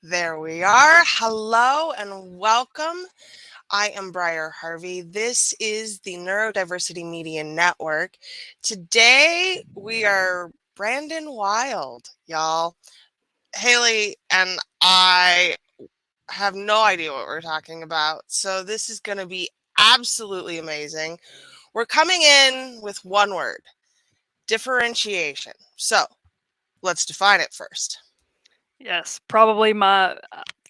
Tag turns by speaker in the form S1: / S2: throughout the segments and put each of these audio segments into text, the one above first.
S1: There we are. Hello and welcome. I am Briar Harvey. This is the Neurodiversity Media Network. Today we are Brandon Wild, y'all. Haley and I have no idea what we're talking about, so this is going to be absolutely amazing. We're coming in with one word: differentiation. So let's define it first.
S2: Yes, probably my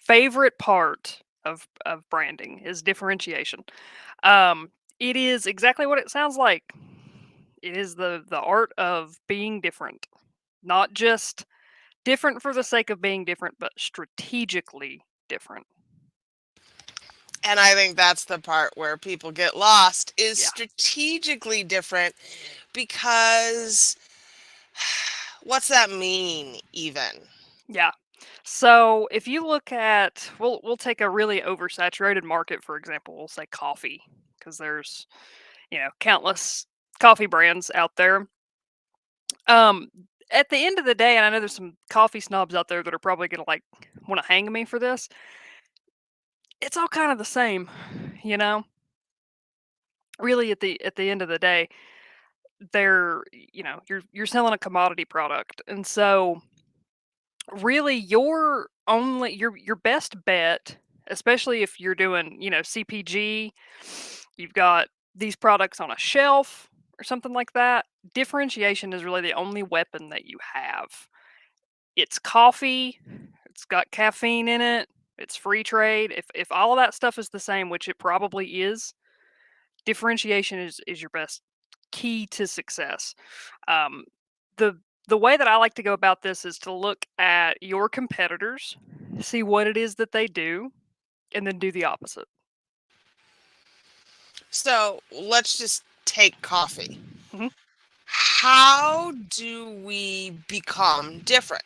S2: favorite part of branding is differentiation. Um, it is exactly what it sounds like. It is the art of being different, not just different for the sake of being different, but strategically different.
S1: And I think that's the part where people get lost is
S2: Yeah,
S1: strategically different because what's that mean even?
S2: yeah. So if you look at, we'll take a really oversaturated market, for example. We'll say coffee, because there's countless coffee brands out there. Um, at the end of the day, and I know there's some coffee snobs out there that are probably gonna like want to hang me for this. It's all kind of the same, you know. Really, at the end of the day, they're you're selling a commodity product, and so really your best bet, especially if you're doing CPG, you've got these products on a shelf or something like that. Differentiation is really the only weapon that you have. It's coffee, it's got caffeine in it, it's free trade. If all of that stuff is the same, which it probably is, differentiation is your best key to success. Um, the the way that I like to go about this is to look at your competitors, see what it is that they do, and then do the opposite.
S1: So let's just take coffee.
S2: Mhm.
S1: How do we become different?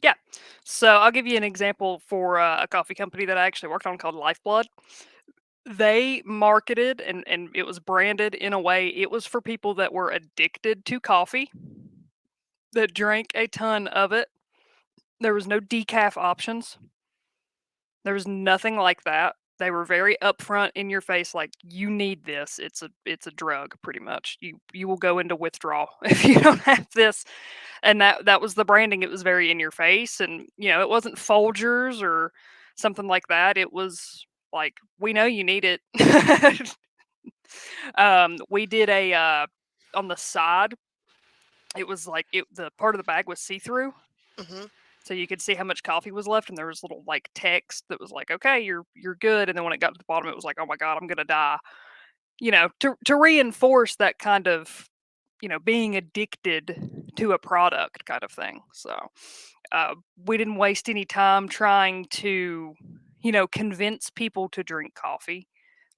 S2: Yeah. So I'll give you an example for a coffee company that I actually worked on called Lifeblood. They marketed and it was branded in a way it was for people that were addicted to coffee, that drank a ton of it. There was no decaf options. There was nothing like that. They were very upfront in your face, like, "You need this. It's a drug, pretty much. You will go into withdrawal if you don't have this." And that was the branding. It was very in your face, and, it wasn't Folgers or something like that. It was like, "We know you need it." We did on the side, it was like the part of the bag was see-through,
S1: Hmm.
S2: so you could see how much coffee was left, and there was little like text that was like, "Okay, you're good." And then when it got to the bottom, it was like, "Oh my god, I'm gonna die." To reinforce that kind of being addicted to a product kind of thing. So we didn't waste any time trying to convince people to drink coffee.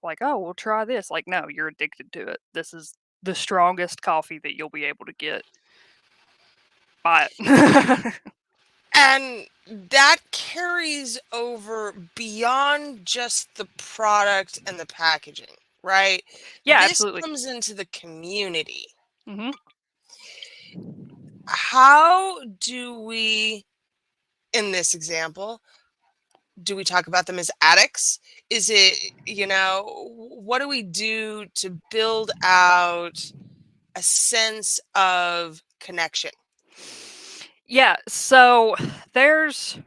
S2: Like, "Oh, we'll try this." Like, no, you're addicted to it. This is the strongest coffee that you'll be able to get. Buy it.
S1: And that carries over beyond just the product and the packaging, right?
S2: Yeah,
S1: This
S2: absolutely.
S1: comes into the community.
S2: Hmm.
S1: How do we, in this example, do we talk about them as addicts? Is it, what do we do to build out a sense of connection?
S2: Yeah, so there's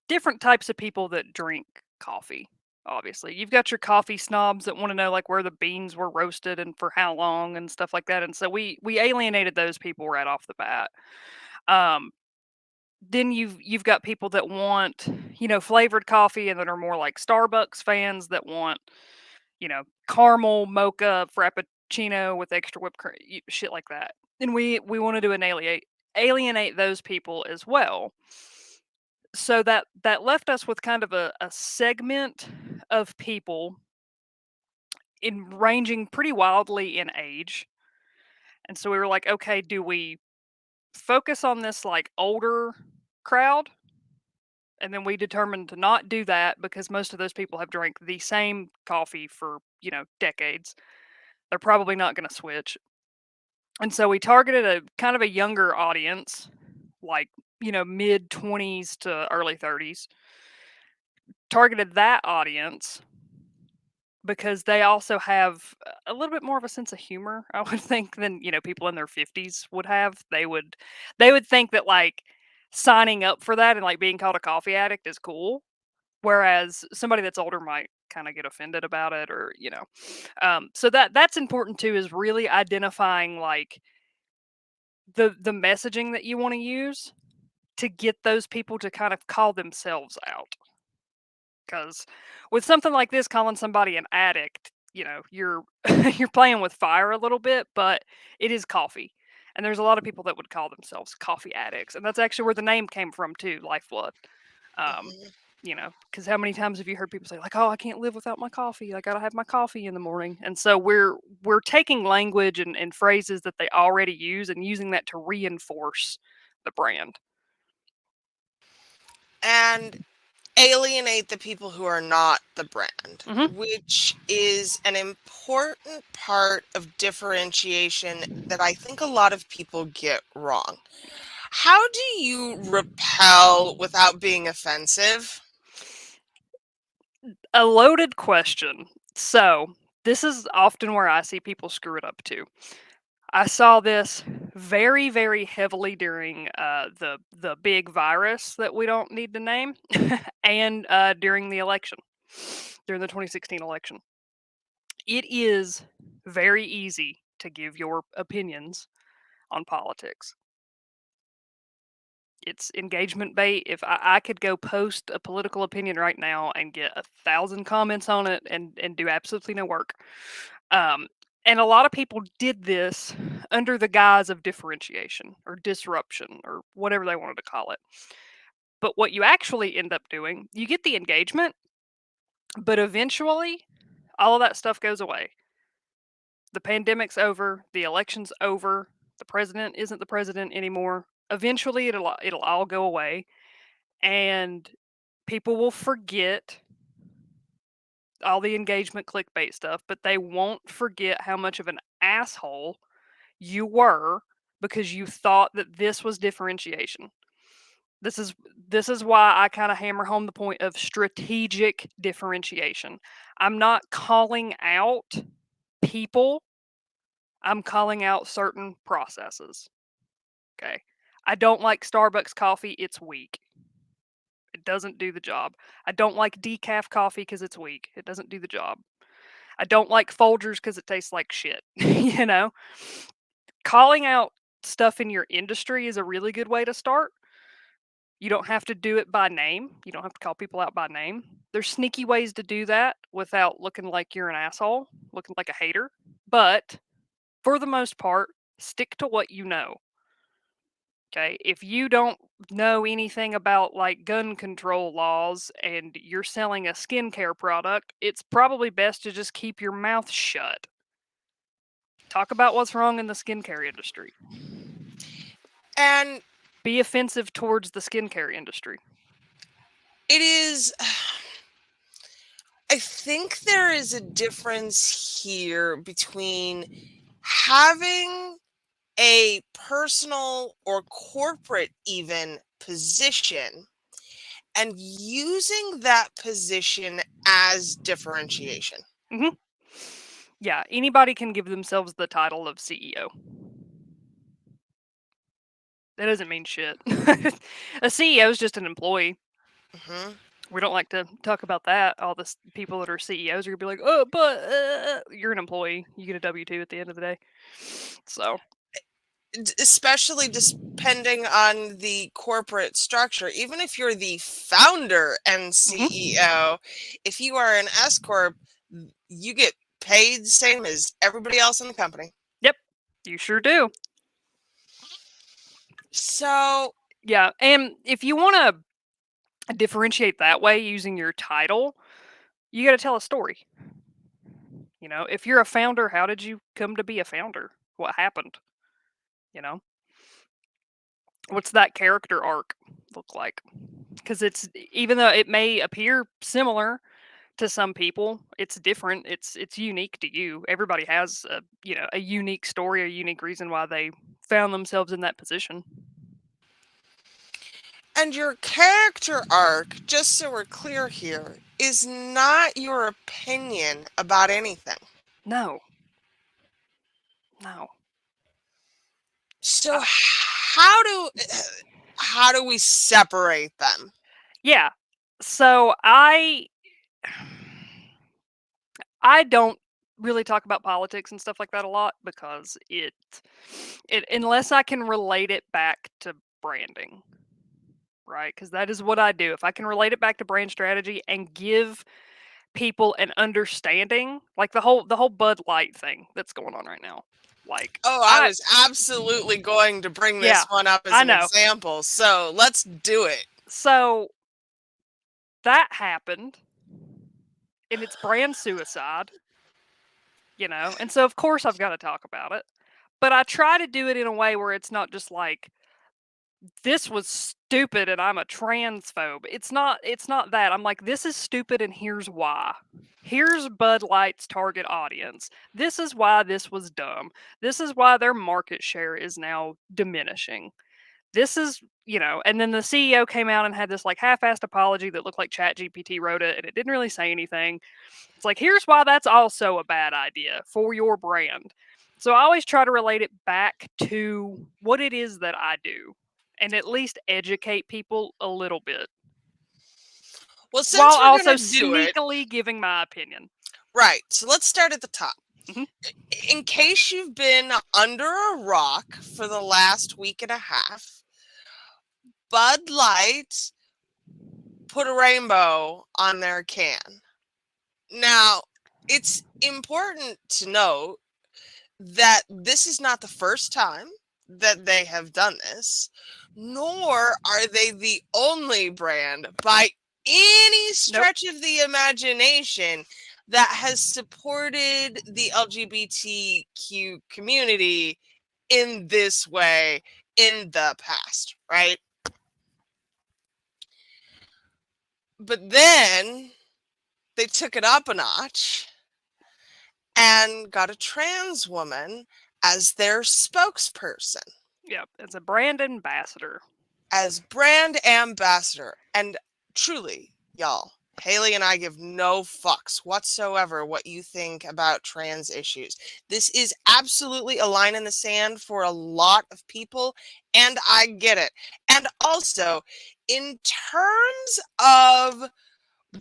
S2: different types of people that drink coffee. Obviously, you've got your coffee snobs that want to know like where the beans were roasted and for how long and stuff like that. And so we alienated those people right off the bat. Um, then you've got people that want flavored coffee and that are more like Starbucks fans that want caramel mocha frappuccino with extra whipped cream, shit like that. And we wanted to alienate those people as well. So that left us with kind of a segment of people in ranging pretty wildly in age. And so we were like, okay, do we focus on this like older crowd? And then we determined to not do that because most of those people have drank the same coffee for, decades. They're probably not going to switch. And so we targeted a kind of a younger audience, like, mid 20s to early 30s. targeted that audience because they also have a little bit more of a sense of humor, I would think, than, people in their 50s would have. They would think that, like, signing up for that and, like, being called a coffee addict is cool, whereas somebody that's older might kinda get offended about it, or, so that's important too, is really identifying, like, the messaging that you wanna use to get those people to kind of call themselves out. Because with something like this, calling somebody an addict, you're you're playing with fire a little bit, but it is coffee. And there's a lot of people that would call themselves coffee addicts. And that's actually where the name came from too, Lifeblood. Um,
S1: Mhm.
S2: because how many times have you heard people say, like, "Oh, I can't live without my coffee. I gotta have my coffee in the morning." And so we're taking language and phrases that they already use and using that to reinforce the brand.
S1: And alienate the people who are not the brand,
S2: Hmm.
S1: which is an important part of differentiation that I think a lot of people get wrong. How do you repel without being offensive?
S2: A loaded question. So, this is often where I see people screw it up too. I saw this very, very heavily during the big virus that we don't need to name, and during the election, during the 2016 election. It is very easy to give your opinions on politics. It's engagement bait. If I could go post a political opinion right now and get 1,000 comments on it and do absolutely no work. Um, and a lot of people did this under the guise of differentiation or disruption or whatever they wanted to call it. But what you actually end up doing, you get the engagement, but eventually all of that stuff goes away. The pandemic's over, the election's over, the president isn't the president anymore. Eventually it'll all go away, and people will forget all the engagement clickbait stuff, but they won't forget how much of an asshole you were because you thought that this was differentiation. This is this is why I kind of hammer home the point of strategic differentiation. I'm not calling out people, I'm calling out certain processes. Okay. I don't like Starbucks coffee, it's weak. It doesn't do the job. I don't like decaf coffee because it's weak. It doesn't do the job. I don't like Folgers because it tastes like shit. Calling out stuff in your industry is a really good way to start. You don't have to do it by name. You don't have to call people out by name. There's sneaky ways to do that without looking like you're an asshole, looking like a hater. But for the most part, stick to what you know. Okay. If you don't know anything about like gun control laws and you're selling a skincare product, it's probably best to just keep your mouth shut. Talk about what's wrong in the skincare industry.
S1: And
S2: Be offensive towards the skincare industry.
S1: it is, I think there is a difference here between having a personal or corporate even position and using that position as differentiation.
S2: Hmm. Yeah, anybody can give themselves the title of CEO. That doesn't mean shit. A CEO is just an employee.
S1: Hmm.
S2: We don't like to talk about that. All the people that are CEOs are gonna be like, "Oh, but you're an employee. You get a W-2 at the end of the day." So,
S1: Especially depending on the corporate structure. Even if you're the founder and
S2: mhm.
S1: CEO, if you are an S corp, you get paid same as everybody else in the company.
S2: Yep, you sure do.
S1: So,
S2: Yeah, and if you want to differentiate that way using your title, you got to tell a story. If you're a founder, how did you come to be a founder? What happened? You know, what's that character arc look like? Because it's, even though it may appear similar to some people, it's different. It's unique to you. Everybody has a unique story, a unique reason why they found themselves in that position.
S1: And your character arc, just so we're clear here, is not your opinion about anything.
S2: No. No.
S1: So
S2: Uh,
S1: how do we separate them?
S2: yeah. So I don't really talk about politics and stuff like that a lot because it unless I can relate it back to branding, right? Because that is what I do. If I can relate it back to brand strategy and give people an understanding, like the whole Bud Light thing that's going on right now. Like
S1: Oh, I
S2: I
S1: was absolutely going to bring
S2: yeah,
S1: this one up as
S2: I
S1: an
S2: know.
S1: example. So let's do it.
S2: So that happened and it's brand suicide, and so of course I've got to talk about it. But I try to do it in a way where it's not just like this was stupid and I'm a transphobe. It's not that. I'm like this is stupid and here's why. Here's Bud Light's target audience. This is why this was dumb. This is why their market share is now diminishing. This is, and then the CEO came out and had this like half-assed apology that looked like ChatGPT wrote it and it didn't really say anything. It's like, here's why that's also a bad idea for your brand. So I always try to relate it back to what it is that I do and at least educate people a little bit
S1: Well,
S2: while
S1: since we're
S2: also
S1: going to do it,
S2: sneakily giving my opinion.
S1: right. So let's start at the top.
S2: Mhm.
S1: In case you've been under a rock for the last week and a half, Bud Light put a rainbow on their can. Now, it's important to note that this is not the first time that they have done this, nor are they the only brand by any
S2: Nope.
S1: stretch of the imagination that has supported the LGBTQ community in this way in the past, right? But then they took it up a notch and got a trans woman as their spokesperson,
S2: Yep. It's a brand ambassador.
S1: as brand ambassador. And truly, y'all, Haley and I give no fucks whatsoever what you think about trans issues. This is absolutely a line in the sand for a lot of people, and I get it. And also, in terms of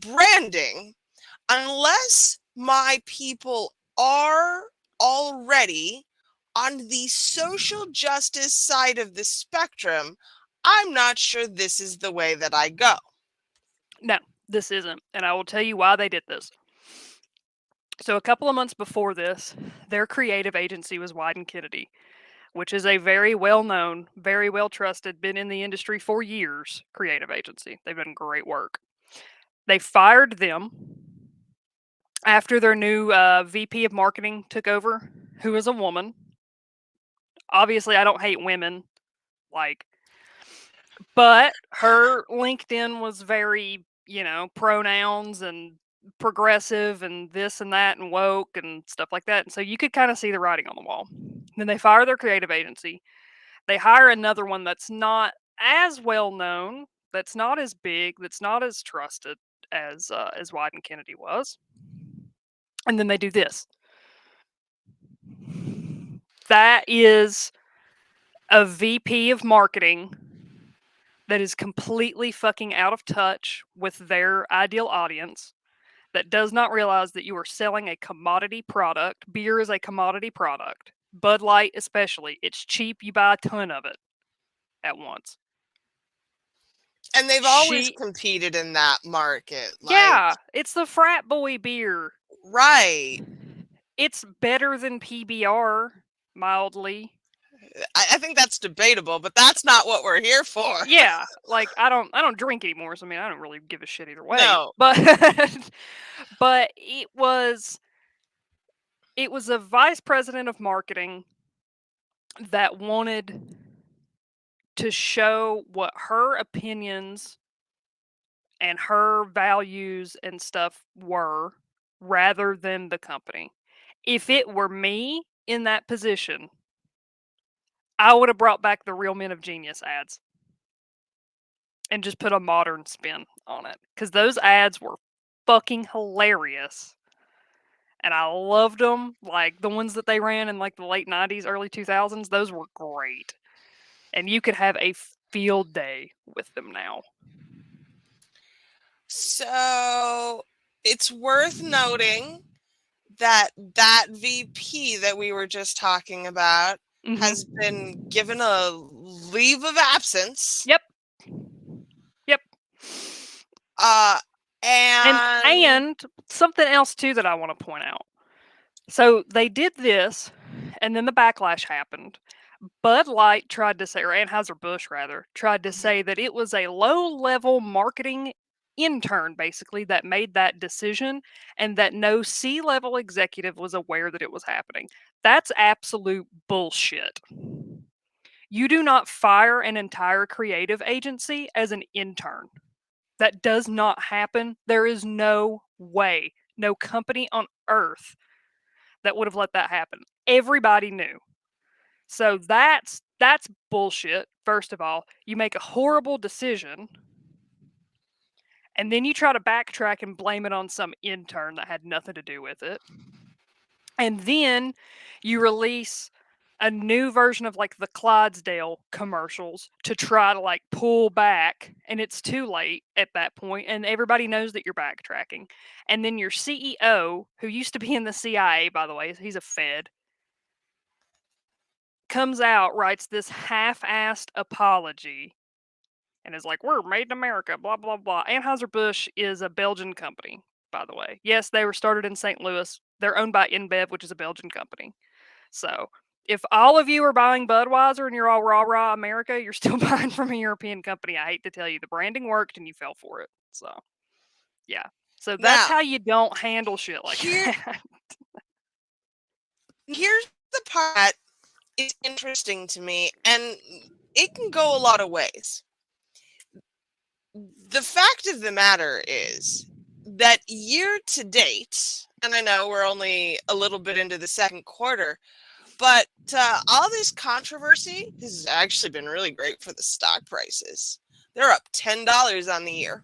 S1: branding, unless my people are already on the social justice side of the spectrum, I'm not sure this is the way that I go.
S2: No, this isn't. And I will tell you why they did this. So a couple of months before this, their creative agency was Wieden+Kennedy, which is a very well-known, very well-trusted, been in the industry for years creative agency. They've done great work. They fired them after their new VP of marketing took over, who is a woman. Obviously, I don't hate women, but her LinkedIn was very, pronouns and progressive and this and that and woke and stuff like that. And so you could kind of see the writing on the wall. Then they fire their creative agency. They hire another one that's not as well known, that's not as big, that's not as trusted as Wieden+Kennedy was. And then they do this. That is a VP of marketing that is completely fucking out of touch with their ideal audience, that does not realize that you are selling a commodity product. Beer is a commodity product. Bud Light, especially. It's cheap. You buy a ton of it at once.
S1: And they've always
S2: She,
S1: competed in that market. Like,
S2: yeah, it's the frat boy beer.
S1: right.
S2: It's better than PBR, mildly.
S1: I think that's debatable, but that's not what we're here for.
S2: Yeah, like I don't drink anymore, so I mean I don't really give a shit either way.
S1: No.
S2: But but it was a vice president of marketing that wanted to show what her opinions and her values and stuff were rather than the company. If it were me in that position, I would have brought back the Real Men of Genius ads. and just put a modern spin on it. Because those ads were fucking hilarious. And I loved them. Like the ones that they ran in like the late 90s, early 2000s, those were great. And you could have a field day with them now.
S1: So it's worth noting that that VP that we were just talking about has been given a leave of absence.
S2: Yep. Yep.
S1: And
S2: And something else too that I want to point out. So they did this, and then the backlash happened. Bud Light tried to say, or Anheuser-Busch rather, tried to say that it was a low-level marketing intern, basically, that made that decision, and that no C-level executive was aware that it was happening. That's absolute bullshit. You do not fire an entire creative agency as an intern. That does not happen. There is no way, no company on earth that would have let that happen. Everybody knew. So that's bullshit. First of all, you make a horrible decision and then you try to backtrack and blame it on some intern that had nothing to do with it. And then you release a new version of like the Clydesdale commercials to try to like pull back, and it's too late at that point, and everybody knows that you're backtracking. And then your CEO, who used to be in the CIA, by the way, he's a Fed, comes out, writes this half-assed apology, and is like, "We're made in America," blah blah blah. Anheuser-Busch is a Belgian company, by the way. Yes, they were started in St. Louis. They're owned by InBev, which is a Belgian company. So if all of you are buying Budweiser and you're all rah rah America, you're still buying from a European company. I hate to tell you, the branding worked and you fell for it. So yeah. So that's
S1: now,
S2: how you don't handle shit like
S1: here,
S2: that.
S1: here's the part that is interesting to me, and it can go a lot of ways. The fact of the matter is that year to date, and I know we're only a little bit into the second quarter, but all this controversy has actually been really great for the stock prices. They're up $10 on the year.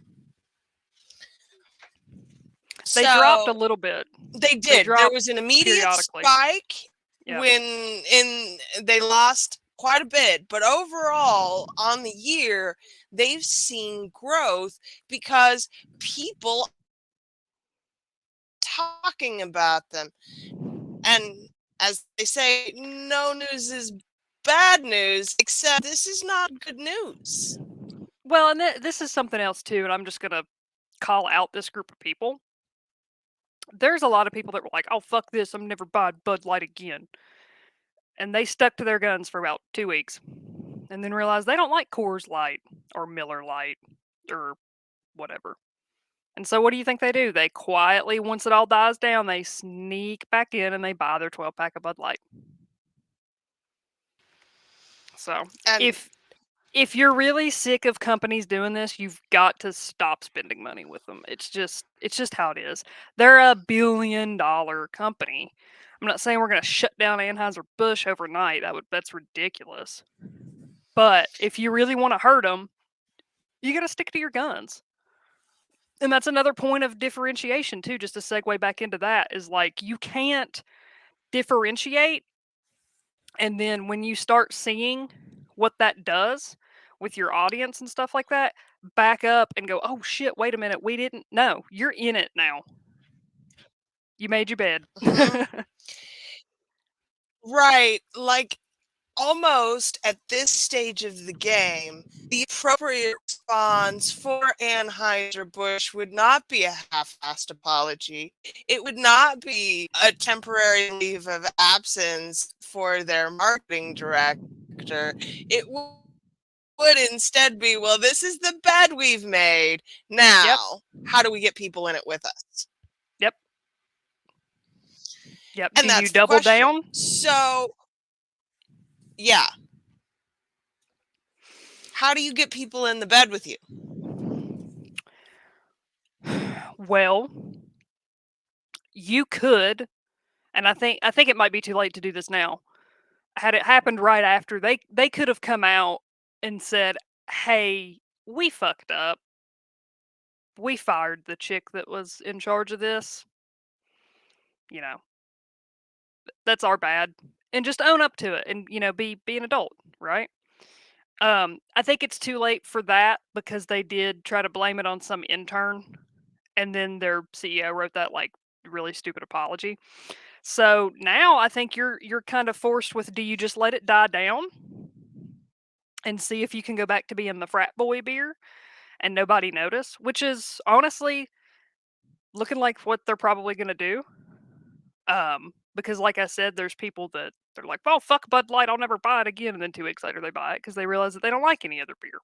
S2: They dropped a little bit.
S1: They did. There was an immediate spike when they lost quite a bit, but overall on the year they've seen growth because people talking about them. And as they say, no news is bad news, except this is not good news.
S2: Well, and this is something else too, and I'm just going to call out this group of people. There's a lot of people that were like, "Oh, fuck this, I'm never buying Bud Light again." And they stuck to their guns for about 2 weeks and then realized they don't like Coors Light or Miller Lite or whatever. And so what do you think they do? They quietly, once it all dies down, they sneak back in and they buy their 12-pack of Bud Light. So
S1: And
S2: if you're really sick of companies doing this, you've got to stop spending money with them. It's just how it is. They're a $1 billion company. I'm not saying we're going to shut down Anheuser-Busch overnight. That's ridiculous. But if you really want to hurt them, you got to stick to your guns. And that's another point of differentiation too, just to segue back into that, is like you can't differentiate, and then when you start seeing what that does with your audience and stuff like that, back up and go, "Oh shit, wait a minute, we didn't know. You're in it now. You made your bed."
S1: Right, like almost at this stage of the game, the appropriate response for Anheuser-Busch would not be a half-assed apology. It would not be a temporary leave of absence for their marketing director. It would instead be, well, this is the bed we've made. Now, how do we get people in it with us?
S2: Yep.
S1: And
S2: do you double down?
S1: So, yeah. How do you get people in the bed with you?
S2: Well, you could, and I think it might be too late to do this now. Had it happened right after, they could have come out and said, "Hey, we fucked up. We fired the chick that was in charge of this. You know, that's our bad. And just own up to it and, be an adult, right? I think it's too late for that because they did try to blame it on some intern, and then their CEO wrote that like really stupid apology. So now I think you're kind of forced with, do you just let it die down and see if you can go back to being the frat boy beer and nobody notice, which is honestly looking like what they're probably going to do. Because like I said, there's people that they're like, "Well, fuck Bud Light, I'll never buy it again," and then 2 weeks later they buy it because they realize that they don't like any other beer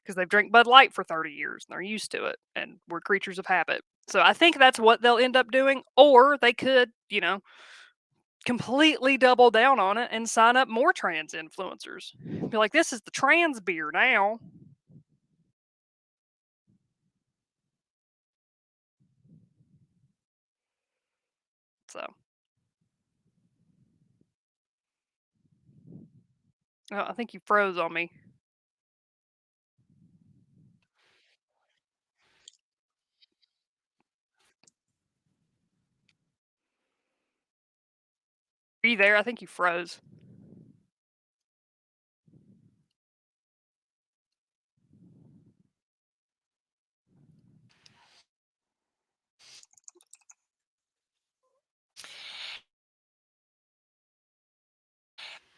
S2: because they've drank Bud Light for 30 years and they're used to it, and we're creatures of habit. So I think that's what they'll end up doing, or they could, completely double down on it and sign up more trans influencers. Be like, "This is the trans beer now." So, I think you froze on me. Are you there? I think you froze.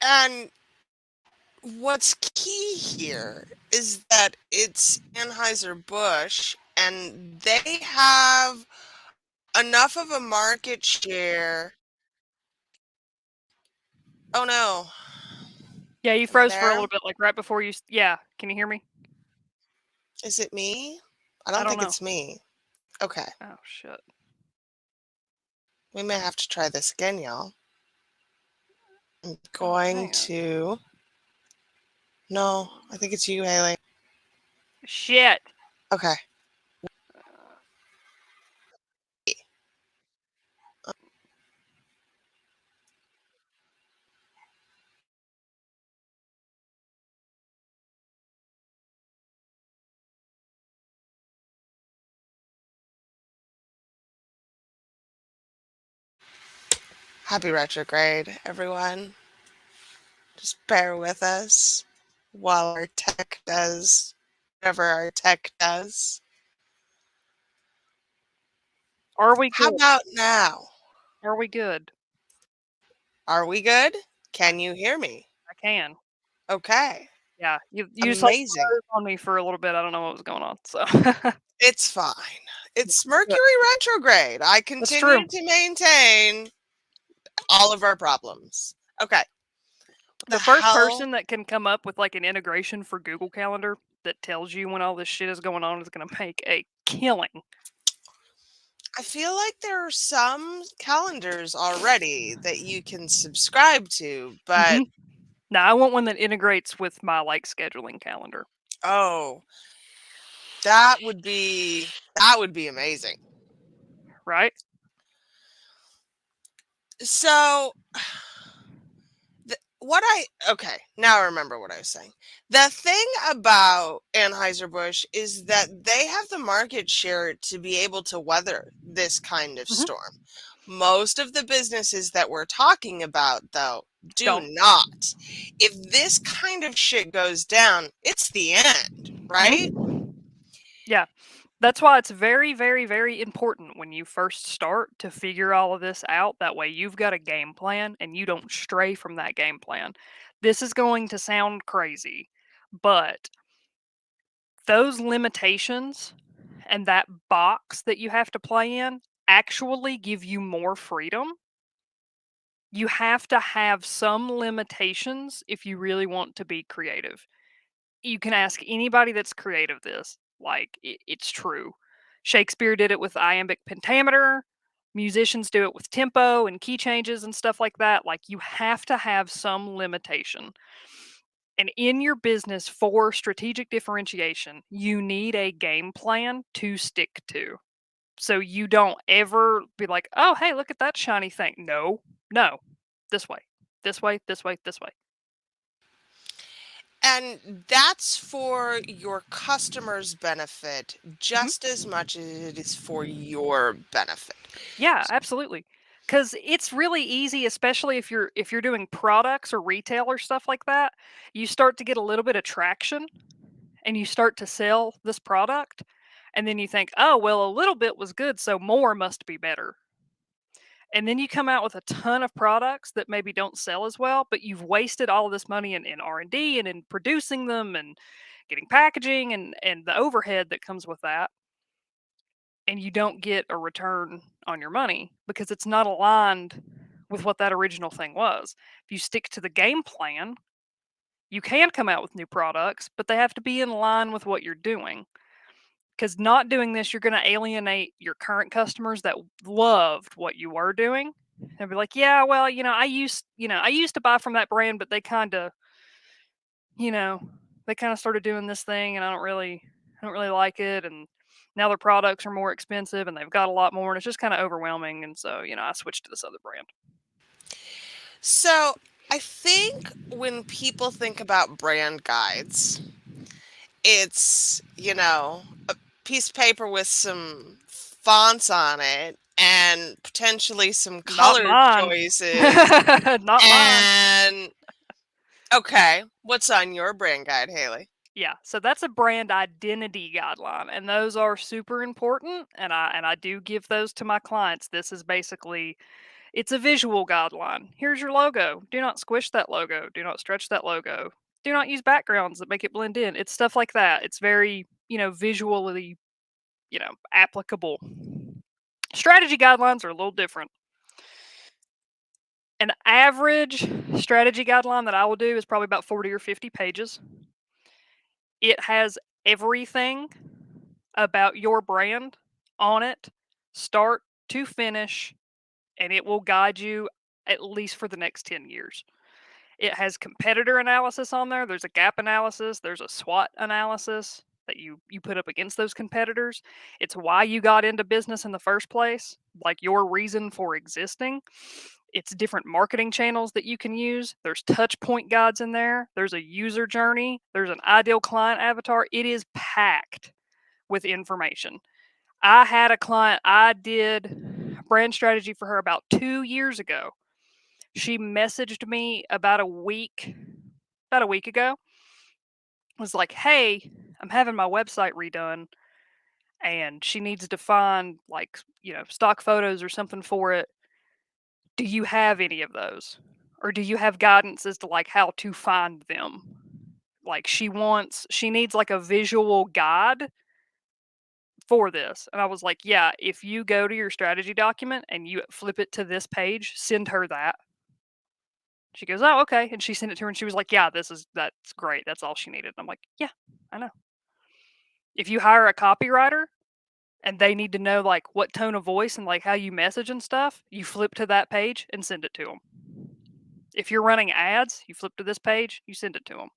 S1: And what's key here is that it's Anheuser-Busch and they have enough of a market share. Oh no.
S2: Yeah, you
S1: Am I
S2: froze for a
S1: there?
S2: little bit, like right before you. Yeah, can you hear me?
S1: Is it me? I
S2: I
S1: don't
S2: don't
S1: think
S2: know.
S1: it's me. Okay.
S2: Oh shit.
S1: We may have to try this again, y'all. I'm
S2: Oh,
S1: going
S2: hang on.
S1: to. No, I think it's you, Haley.
S2: Shit.
S1: Okay. Happy retrograde, everyone. Just bear with us while our tech does whatever our tech does.
S2: Are we
S1: How
S2: good?
S1: about now?
S2: Are we good?
S1: Are we good?
S2: I,
S1: Can you hear me?
S2: I can.
S1: Okay.
S2: Yeah, you just like
S1: Amazing.
S2: froze on me for a little bit. I don't know what was going on. So
S1: It's fine. It's Mercury
S2: Good.
S1: retrograde. I
S2: That's true.
S1: continue to maintain all of our problems. Okay. What the
S2: The first
S1: hell?
S2: person that can come up with like an integration for Google Calendar that tells you when all this shit is going on is going to make a killing.
S1: I feel like there are some calendars already that you can subscribe to, but
S2: Now I want one that integrates with my like scheduling calendar.
S1: oh, that would be amazing.
S2: Right?
S1: So okay, now I remember what I was saying. The thing about Anheuser-Busch is that they have the market share to be able to weather this kind of
S2: Mhm.
S1: storm. Most of the businesses that we're talking about, though, do
S2: Don't.
S1: not. If this kind of shit goes down, it's the end, right?
S2: Yeah. That's why it's very, very, very important when you first start to figure all of this out. That way you've got a game plan and you don't stray from that game plan. This is going to sound crazy, but those limitations and that box that you have to play in actually give you more freedom. You have to have some limitations if you really want to be creative. You can ask anybody that's creative this. Like, it's true. Shakespeare did it with iambic pentameter. Musicians do it with tempo and key changes and stuff like that. Like, you have to have some limitation. And in your business for strategic differentiation, you need a game plan to stick to. So you don't ever be like, oh, hey, look at that shiny thing. No, no, this way, this way, this way, this way.
S1: And that's for your customers' benefit
S2: Mhm.
S1: just as much as it is for your benefit.
S2: Yeah, absolutely. Because it's really easy, especially if you're doing products or retail or stuff like that. You start to get a little bit of traction, and you start to sell this product, and then you think, oh well, a little bit was good, so more must be better. And then you come out with a ton of products that maybe don't sell as well, but you've wasted all of this money in R&D and in producing them and getting packaging and the overhead that comes with that, and you don't get a return on your money because it's not aligned with what that original thing was. If you stick to the game plan, you can come out with new products, but they have to be in line with what you're doing. Because not doing this, you're going to alienate your current customers that loved what you were doing. They'll be like, yeah, well, I used to buy from that brand, but you know, they kind of started doing this thing, and I don't really like it, and now their products are more expensive, and they've got a lot more, and it's just kind of overwhelming, and so I switched to this other brand.
S1: So I think when people think about brand guides, it's, a piece of paper with some fonts on it and potentially some
S2: Not
S1: color
S2: mine.
S1: choices.
S2: Not mine.
S1: And okay, what's on your brand guide, Haley?
S2: Yeah, so that's a brand identity guideline, and those are super important, and I do give those to my clients. This is basically it's a visual guideline. Here's your logo. Do not squish that logo. Do not stretch that logo. Do not use backgrounds that make it blend in. It's stuff like that. It's very, visually, applicable. Strategy guidelines are a little different. An average strategy guideline that I will do is probably about 40 or 50 pages. It has everything about your brand on it, start to finish, and it will guide you at least for the next 10 years. It has competitor analysis on there. There's a gap analysis. There's a SWOT analysis that you put up against those competitors. It's why you got into business in the first place, like your reason for existing. It's different marketing channels that you can use. There's touch point guides in there. There's a user journey. There's an ideal client avatar. It is packed with information. I had a client, I did brand strategy for her about 2 years ago. She messaged me about a week ago, was like, hey, I'm having my website redone, and she needs to find like, stock photos or something for it. Do you have any of those? Or do you have guidance as to like how to find them? Like she needs like a visual guide for this. And I was like, yeah, if you go to your strategy document and you flip it to this page, send her that. She goes, "Oh, okay." And she sent it to her and she was like, "Yeah, that's great. That's all she needed." I'm like, "Yeah, I know." If you hire a copywriter and they need to know like what tone of voice and like how you message and stuff, you flip to that page and send it to them. If you're running ads, you flip to this page, you send it to them.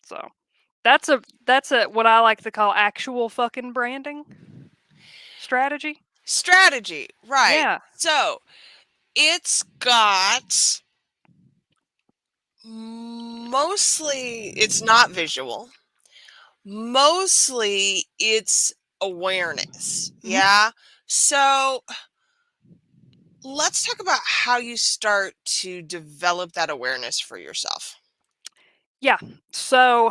S2: So, that's a what I like to call actual fucking branding strategy.
S1: Strategy, right.
S2: Yeah.
S1: So it's got mostly, it's not visual. Mostly it's awareness.
S2: Mhm.
S1: Yeah. So let's talk about how you start to develop that awareness for yourself.
S2: Yeah. So,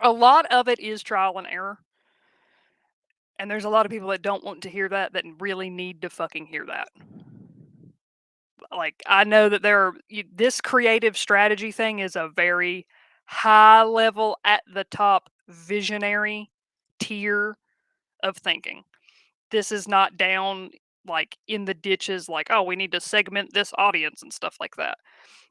S2: a lot of it is trial and error. And there's a lot of people that don't want to hear that really need to fucking hear that. Like, I know that this creative strategy thing is a very high level, at the top, visionary tier of thinking. This is not down like in the ditches, like, oh, we need to segment this audience and stuff like that.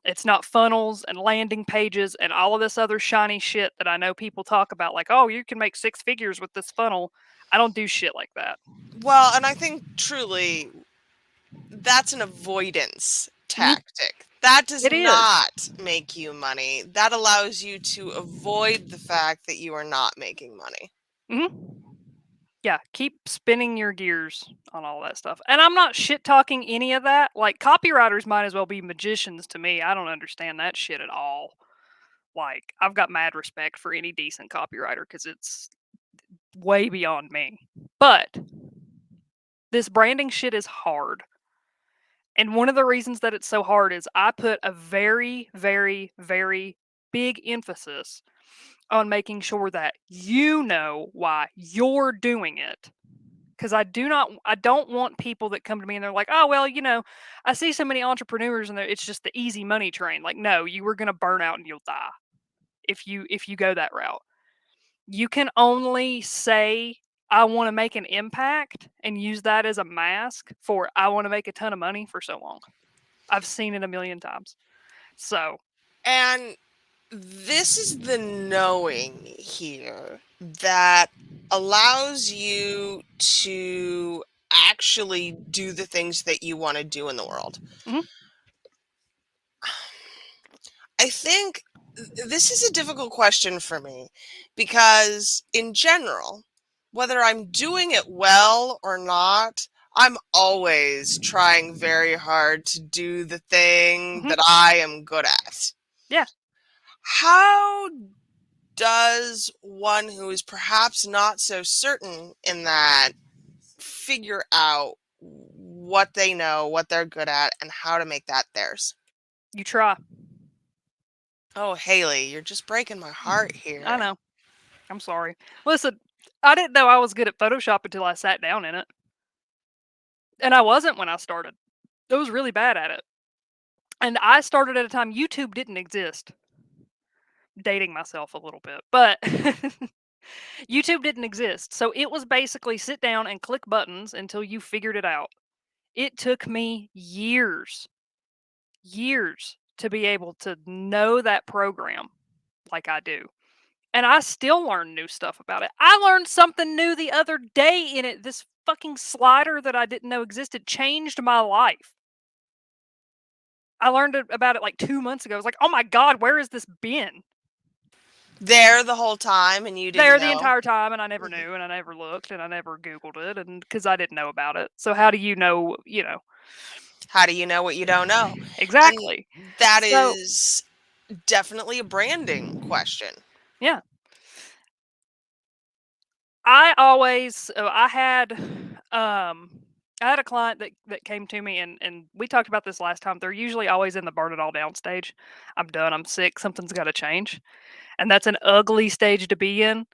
S2: It's not funnels and landing pages and all of this other shiny shit that I know people talk about, like, oh, you can make six figures with this funnel. I don't do shit like that.
S1: Well, and I think truly that's an avoidance
S2: Mhm.
S1: tactic. That does
S2: It is.
S1: not make you money. That allows you to avoid the fact that you are not making money.
S2: Mhm. Yeah, keep spinning your gears on all that stuff. And I'm not shit talking any of that. Like, copywriters might as well be magicians to me. I don't understand that shit at all. Like, I've got mad respect for any decent copywriter because it's way beyond me. But this branding shit is hard. And one of the reasons that it's so hard is I put a very, very, very big emphasis on making sure that you know why you're doing it. Because I don't want people that come to me and they're like, oh, well, I see so many entrepreneurs and it's just the easy money train. Like, no, you are going to burn out and you'll die if you go that route. You can only say, I want to make an impact and use that as a mask for I want to make a ton of money for so long. I've seen it a million times. So,
S1: And this is the knowing here that allows you to actually do the things that you want to do in the world.
S2: Mhm.
S1: I think this is a difficult question for me because, in general, whether I'm doing it well or not, I'm always trying very hard to do the thing
S2: Mhm.
S1: that I am good at.
S2: Yeah.
S1: How does one who is perhaps not so certain in that figure out what they know, what they're good at, and how to make that theirs?
S2: You try.
S1: Oh, Haley, you're just breaking my heart
S2: I
S1: here.
S2: know. I'm sorry. Listen, I didn't know I was good at Photoshop until I sat down in it. And I wasn't when I started. I was really bad at it. And I started at a time YouTube didn't exist. Dating myself a little bit, but YouTube didn't exist. So it was basically sit down and click buttons until you figured it out. It took me years to be able to know that program like I do. And I still learn new stuff about it. I learned something new the other day in it. This fucking slider that I didn't know existed changed my life. I learned about it like 2 months ago. I was like, "Oh my god, where has this been?"
S1: There the whole time and you
S2: There
S1: didn't
S2: the
S1: know?
S2: entire time, and I never
S1: Mhm.
S2: knew, and I never looked, and I never Googled it, and because I didn't know about it. So how do you know,
S1: How do you know what you don't know? And
S2: exactly.
S1: that
S2: So,
S1: is definitely a branding question.
S2: yeah. I had I had a client that came to me and we talked about this last time. They're usually always in the burn it all down stage. I'm done, I'm sick, something's got to change. And that's an ugly stage to be in,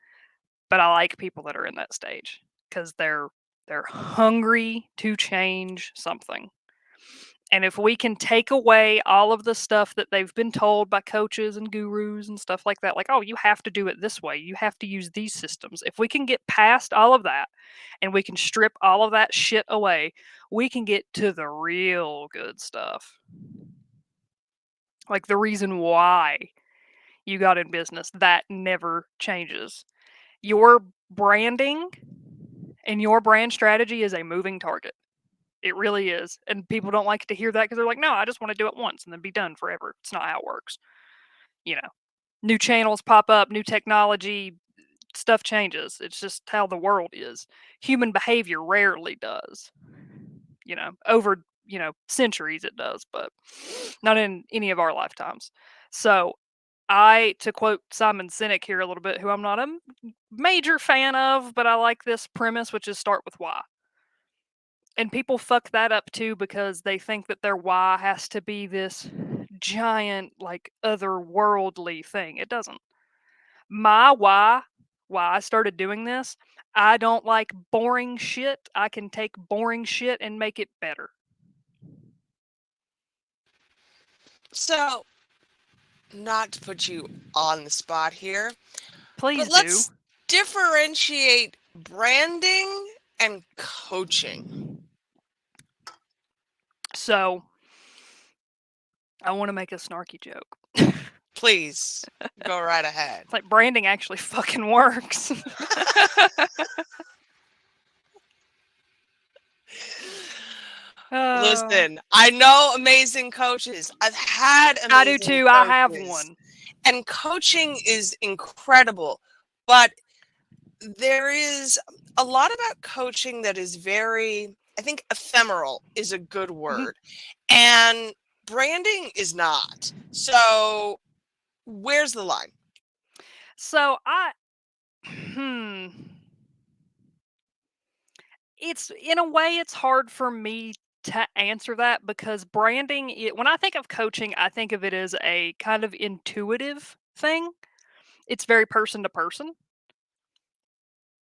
S2: but I like people that are in that stage cuz they're hungry to change something. And if we can take away all of the stuff that they've been told by coaches and gurus and stuff like that, like, oh, you have to do it this way, you have to use these systems. If we can get past all of that and we can strip all of that shit away, we can get to the real good stuff. Like the reason why you got in business, that never changes. Your branding and your brand strategy is a moving target. It really is. And people don't like to hear that because they're like, no, I just want to do it once and then be done forever. It's not how it works. You know, new channels pop up, new technology, stuff changes. It's just how the world is. Human behavior rarely does. Over, centuries it does, but not in any of our lifetimes. So, to quote Simon Sinek here a little bit, who I'm not a major fan of, but I like this premise, which is start with why. And people fuck that up too because they think that their why has to be this giant, like, otherworldly thing. It doesn't. My why I started doing this, I don't like boring shit. I can take boring shit and make it better.
S1: So, not to put you on the spot here, but
S2: Please do.
S1: let's differentiate branding and coaching.
S2: So, I want to make a snarky joke.
S1: Please go right ahead.
S2: It's like branding actually fucking works. Uh,
S1: Listen, I know amazing coaches. I've had
S2: I do
S1: amazing
S2: too. I have
S1: coaches,
S2: one.
S1: and coaching is incredible. But there is a lot about coaching that is very, I think, ephemeral is a good
S2: Mhm.
S1: word, and branding is not. So, Where's the line?
S2: So I hmm it's in a way it's hard for me to answer that because when I think of coaching, I think of it as a kind of intuitive thing. It's very person to person.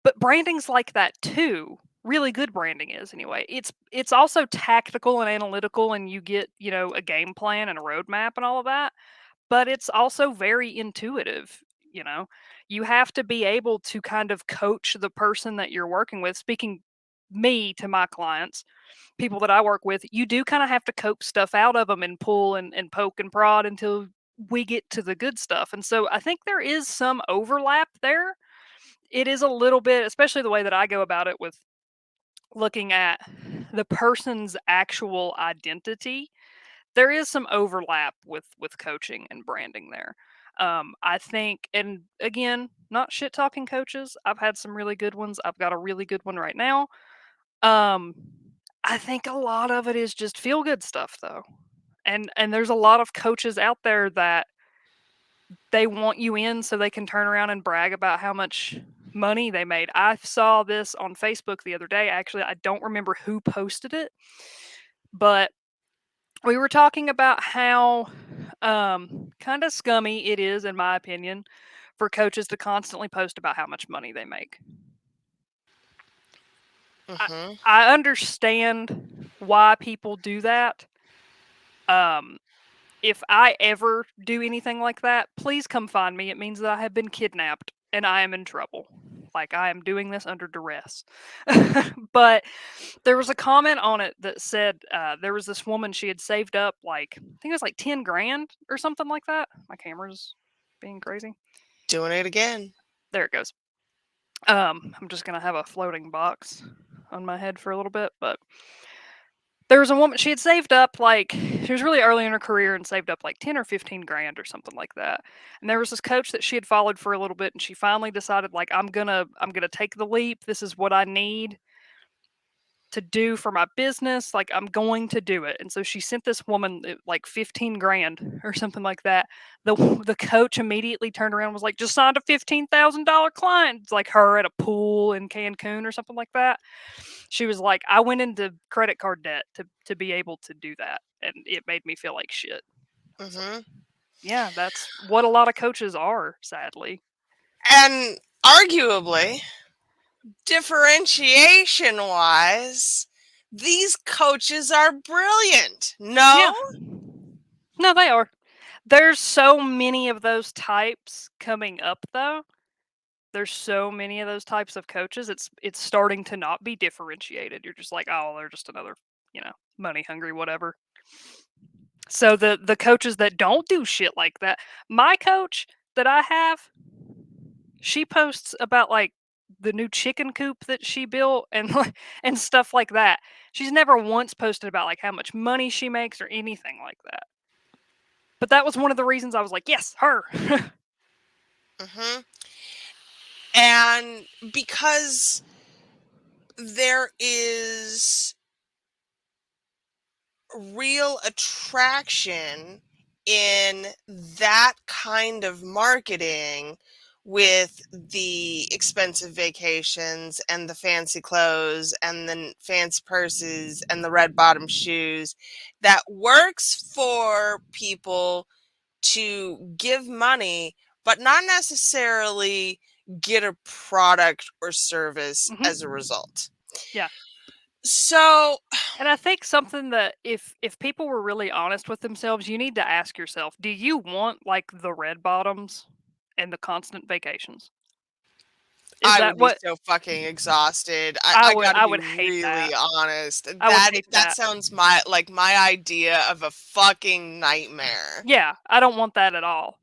S2: But branding's like that too. Really good branding is anyway. It's also tactical and analytical and you get, a game plan and a roadmap and all of that, but it's also very intuitive, you know. You have to be able to kind of coach the person that you're working with. Speaking me to my clients, people that I work with, you do kind of have to coax stuff out of them and pull and poke and prod until we get to the good stuff. And so I think there is some overlap there. It is a little bit, especially the way that I go about it with looking at the person's actual identity. There is some overlap with coaching and branding there. I think, and again, not shit talking coaches. I've had some really good ones. I've got a really good one right now. Um, I think a lot of it is just feel good stuff though. And there's a lot of coaches out there that they want you in so they can turn around and brag about how much money they made. I saw this on Facebook the other day. Actually, I don't remember who posted it, but we were talking about how kind of scummy it is, in my opinion, for coaches to constantly post about how much money they make. I,
S1: Mm-hmm.
S2: I understand why people do that. Um, if I ever do anything like that, please come find me. It means that I have been kidnapped and I am in trouble. Like I am doing this under duress. But there was a comment on it that said there was this woman, she had saved up like, I think it was like 10 grand or something like that. My camera's being crazy.
S1: Doing it again.
S2: There it goes. I'm just going to have a floating box on my head for a little bit, but there was a woman, she had saved up like, she was really early in her career and saved up like 10 or 15 grand or something like that. And there was this coach that she had followed for a little bit and she finally decided like I'm going to take the leap. This is what I need to do for my business. Like I'm going to do it. And so she sent this woman like 15 grand or something like that. The coach immediately turned around and was like, just signed a $15,000 client. It's like her at a pool in Cancun or something like that. She was like, I went into credit card debt to be able to do that. And it made me feel like shit. So
S1: Mm-hmm.
S2: yeah, that's what a lot of coaches are, sadly.
S1: And arguably, differentiation wise, these coaches are brilliant. No?
S2: Yeah. No, they are. There's so many of those types coming up though. There's so many of those types of coaches. It's starting to not be differentiated. You're just like, oh, they're just another, money hungry whatever. So the coaches that don't do shit like that, my coach that I have, she posts about like the new chicken coop that she built and and stuff like that. She's never once posted about like how much money she makes or anything like that. But that was one of the reasons I was like, yes, her.
S1: Mm-hmm. And because there is real attraction in that kind of marketing with the expensive vacations and the fancy clothes and the fancy purses and the red bottom shoes that works for people to give money but not necessarily get a product or service as a
S2: Hmm.
S1: result.
S2: Yeah.
S1: So,
S2: And I think something that if people were really honest with themselves, you need to ask yourself, do you want like the red bottoms and the constant vacations? Is
S1: I
S2: that
S1: would be
S2: what
S1: so fucking exhausted.
S2: I
S1: I
S2: would
S1: gotta
S2: I
S1: be
S2: would hate that.
S1: really honest.
S2: I would
S1: That
S2: hate
S1: that
S2: that.
S1: sounds my idea of a fucking nightmare.
S2: Yeah, I don't want that at all.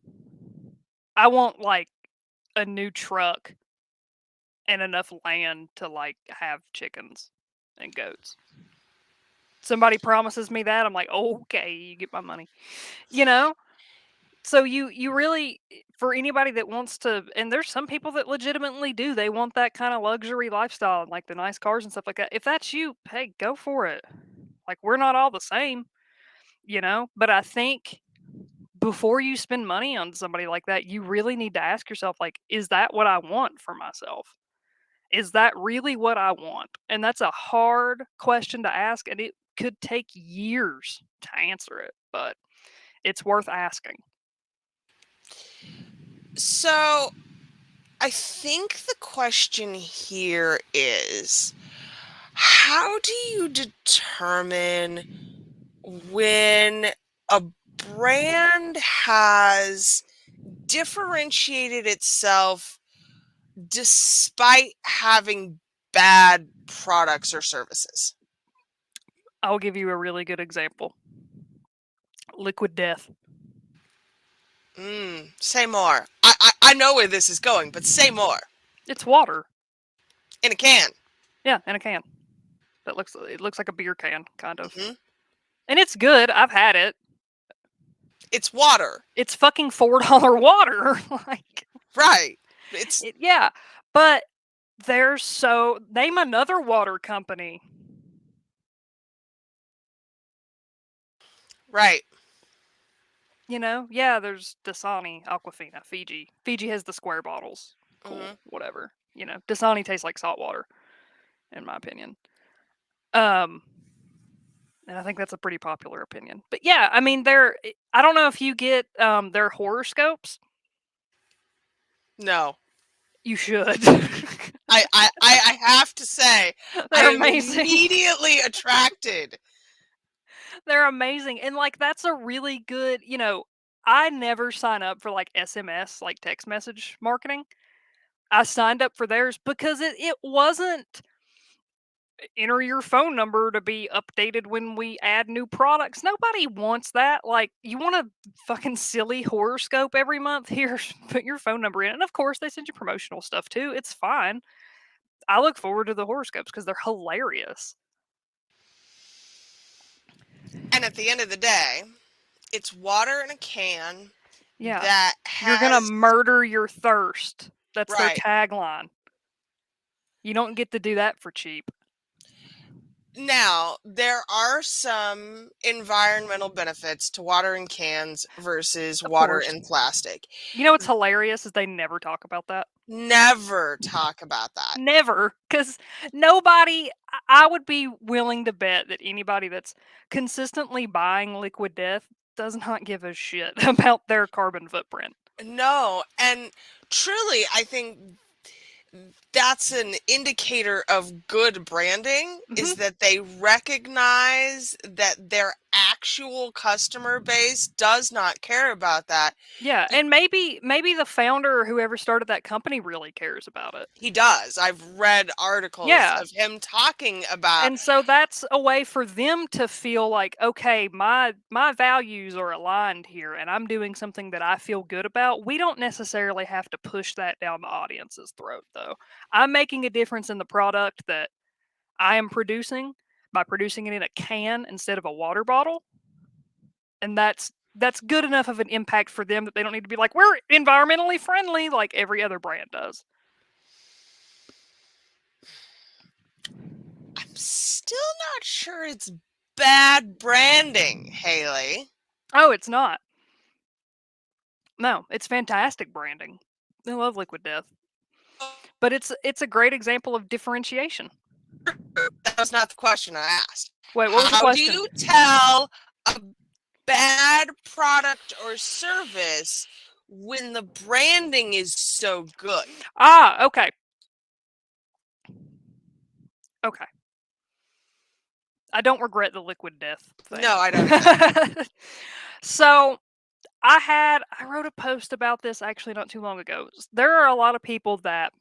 S2: I want like a new truck and enough land to like have chickens and goats. Somebody promises me that, I'm like, okay, you get my money. You know? So you really, for anybody that wants to, and there's some people that legitimately do, they want that kind of luxury lifestyle and like the nice cars and stuff like that. If that's you, hey, go for it. Like we're not all the same, but I think before you spend money on somebody like that, you really need to ask yourself, like, is that what I want for myself? Is that really what I want? And that's a hard question to ask, and it could take years to answer it, but it's worth asking.
S1: So I think the question here is, how do you determine when a brand has differentiated itself despite having bad products or services?
S2: I'll give you a really good example. Liquid Death.
S1: Say more. I know where this is going, but say more.
S2: It's water.
S1: In a can.
S2: Yeah, in a can. It looks like a beer can, kind of.
S1: hmm
S2: And it's good. I've had it.
S1: It's water.
S2: It's fucking $4 water. Like,
S1: Right. It's
S2: yeah. But name another water company.
S1: right.
S2: Yeah, there's Dasani, Aquafina, Fiji. Fiji has the square bottles. Cool,
S1: hmm
S2: whatever. Dasani tastes like salt water, in my opinion. And I think that's a pretty popular opinion. But yeah, I mean, I don't know if you get their horoscopes.
S1: No.
S2: You should.
S1: I have to say, I
S2: They're
S1: am
S2: amazing.
S1: immediately attracted.
S2: They're amazing. And like that's a really good, I never sign up for like SMS, like text message marketing. I signed up for theirs because it wasn't enter your phone number to be updated when we add new products. Nobody wants that. Like, you want a fucking silly horoscope every month? Here, put your phone number in. And of course, they send you promotional stuff too. It's fine. I look forward to the horoscopes because they're hilarious.
S1: And at the end of the day, it's water in a can
S2: Yeah.
S1: that
S2: You're going to
S1: has
S2: murder your thirst. That's their
S1: right.
S2: tagline. You don't get to do that for cheap.
S1: Now, there are some environmental benefits to water in cans versus
S2: Of
S1: water
S2: course.
S1: in plastic.
S2: You know what's hilarious is they never talk about that.
S1: Never talk about that.
S2: Never, because nobody, I would be willing to bet that anybody that's consistently buying Liquid Death does not give a shit about their carbon footprint.
S1: No, and truly, I think that's an indicator of good branding is
S2: Mhm.
S1: that they recognize that their actual customer base does not care about that.
S2: Yeah, and maybe the founder or whoever started that company really cares about it.
S1: He does. I've read articles
S2: Yeah,
S1: of him talking about
S2: and so that's a way for them to feel like, okay, my values are aligned here and I'm doing something that I feel good about. We don't necessarily have to push that down the audience's throat though. I'm making a difference in the product that I am producing by producing it in a can instead of a water bottle, and that's good enough of an impact for them that they don't need to be like, we're environmentally friendly like every other brand does.
S1: I'm still not sure it's bad branding, Haley.
S2: Oh, it's not. No, it's fantastic branding. I love Liquid Death. But it's a great example of differentiation.
S1: That was not the question I asked.
S2: Wait, what was the
S1: How do
S2: question?
S1: you tell a bad product or service when the branding is so good?
S2: Ah, okay. Okay. I don't regret the Liquid Death thing.
S1: No, I don't either.
S2: So, I wrote a post about this actually not too long ago. There are a lot of people that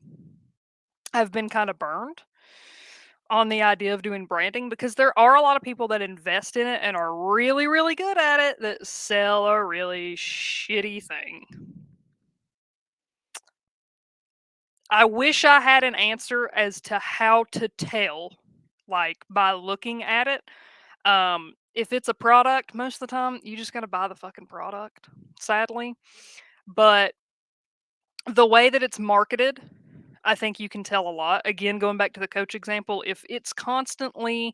S2: have been kind of burned on the idea of doing branding because there are a lot of people that invest in it and are really, really good at it that sell a really shitty thing. I wish I had an answer as to how to tell, like by looking at it. If it's a product, most of the time you just gotta buy the fucking product, sadly. But the way that it's marketed, I think you can tell a lot. Again, going back to the Coach example, if it's constantly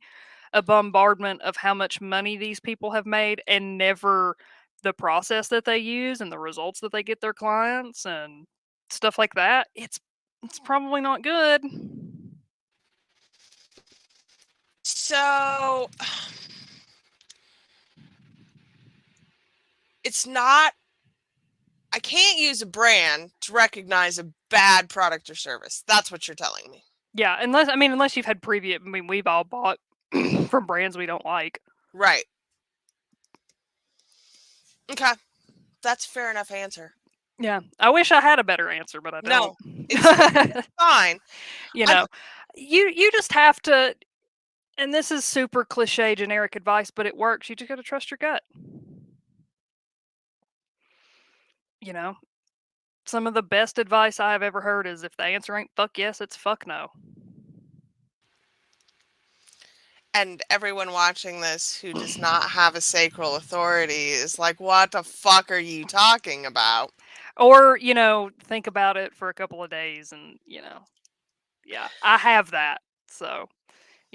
S2: a bombardment of how much money these people have made and never the process that they use and the results that they get their clients and stuff like that, it's probably not good.
S1: So it's not, I can't use a brand to recognize a bad product or service. That's what you're telling me.
S2: Yeah, unless you've had previous. I mean, we've all bought from brands we don't like.
S1: Right. Okay. That's a fair enough answer.
S2: Yeah, I wish I had a better answer, but I don't.
S1: No, it's fine.
S2: You know, you just have to, and this is super cliche, generic advice, but it works. You just got to trust your gut. You know, some of the best advice I've ever heard is if the answer ain't fuck yes, it's fuck no.
S1: And everyone watching this who does not have a sacral authority is like, what the fuck are you talking about?
S2: Or, think about it for a couple of days and, yeah, I have that. So,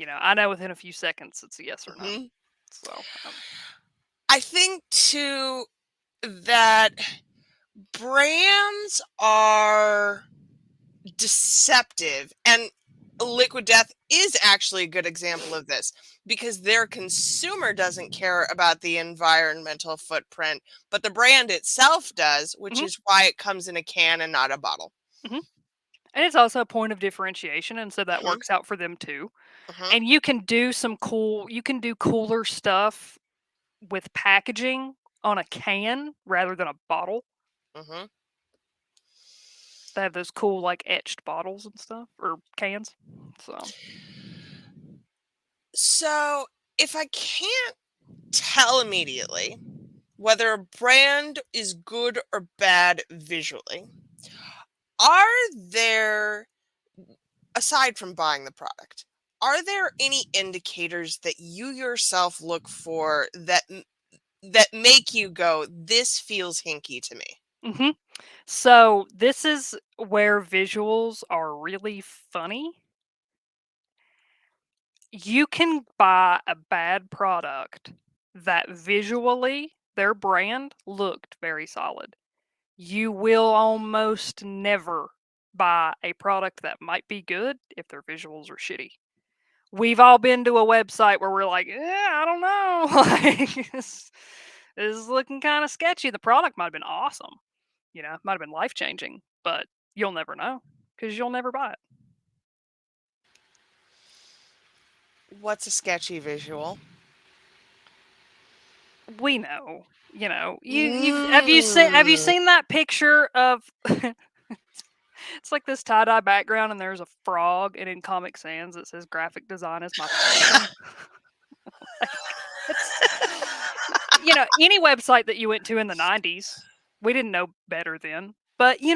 S2: I know within a few seconds it's a yes or no.
S1: Mm-hmm.
S2: So,
S1: I think too that brands are deceptive, and Liquid Death is actually a good example of this because their consumer doesn't care about the environmental footprint, but the brand itself does, which is why it comes in a can and not a bottle.
S2: and it's also a point of differentiation, and so that works out for them too. And you can do cooler stuff with packaging on a can rather than a bottle. They have those cool like etched bottles and stuff, or cans.
S1: So if I can't tell immediately whether a brand is good or bad visually, are there, aside from buying the product, are there any indicators that you yourself look for that make you go, this feels hinky to me?
S2: So this is where visuals are really funny. You can buy a bad product that visually their brand looked very solid. You will almost never buy a product that might be good if their visuals are shitty. We've all been to a website where we're like, I don't know. Like, this is looking kind of sketchy. The product might have been awesome. It might have been life changing, but you'll never know because you'll never buy it.
S1: What's a sketchy visual?
S2: We know. Have you seen that picture of it's like this tie-dye background and there's a frog, and in Comic Sans it says graphic design is my passion. Any website that you went to in the 90s, we didn't know better then. But you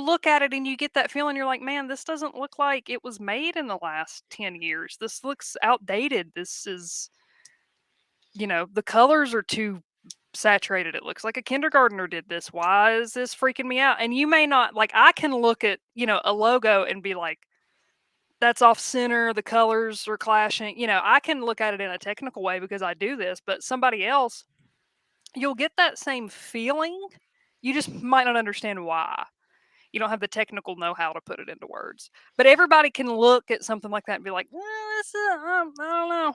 S2: look at it and you get that feeling, you're like, man, this doesn't look like it was made in the last 10 years. This looks outdated. This is, the colors are too saturated. It looks like a kindergartner did this. Why is this freaking me out? And you may not, like, I can look at, a logo and be like, that's off center, the colors are clashing. I can look at it in a technical way because I do this, but somebody else, you'll get that same feeling. You just might not understand why. You don't have the technical know-how to put it into words. But everybody can look at something like that and be like, I don't know.